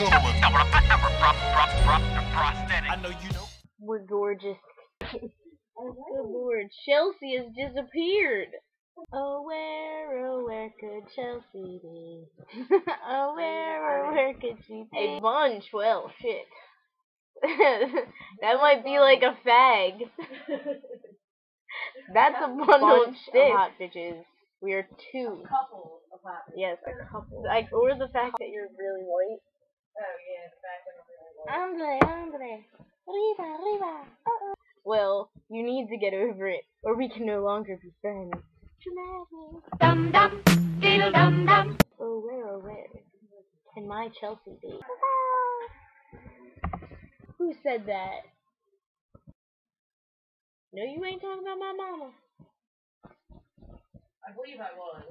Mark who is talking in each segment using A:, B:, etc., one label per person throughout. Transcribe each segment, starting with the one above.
A: gentlemen. I know you know.
B: We're gorgeous. Oh, good lord. Chelsea has disappeared. Oh, where could Chelsea be? Oh, where could she be? A bunch, well, shit. That might be like a fag. That's a bundle of sticks. Hot bitches. We are two.
C: A couple of hot bitches.
B: Yes, a couple. Like, or the fact that you're really white.
C: Oh yeah, the fact that I'm really white.
B: Hombre. Arriba. Well, you need to get over it, or we can no longer be friends.
D: Dum dum, diddle dum dum.
B: Oh, where can my Chelsea be? Who said that? No, you ain't talking about my mama.
C: I believe I was.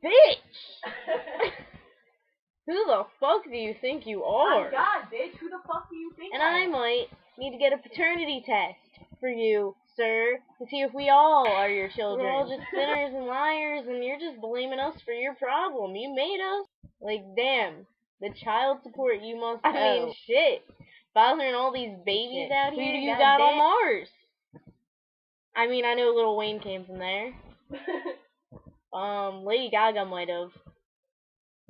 B: Bitch! Who the fuck do you think you are?
C: My God, bitch, who the fuck do you think
B: And
C: I
B: I
C: am?
B: might need to get a paternity test for you, sir, to see if we all are your children. We're all just sinners and liars, and you're just blaming us for your problem. You made us. Like, damn. The child support you must owe. I mean, shit. Fathering all these babies out here. Who do you got on Mars? I mean, I know Lil Wayne came from there. Lady Gaga might have.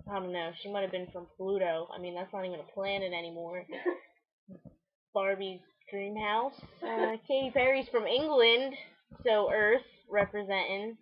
B: I don't know. She might have been from Pluto. I mean, that's not even a planet anymore. Barbie's dream house. Katy Perry's from England, so Earth representing.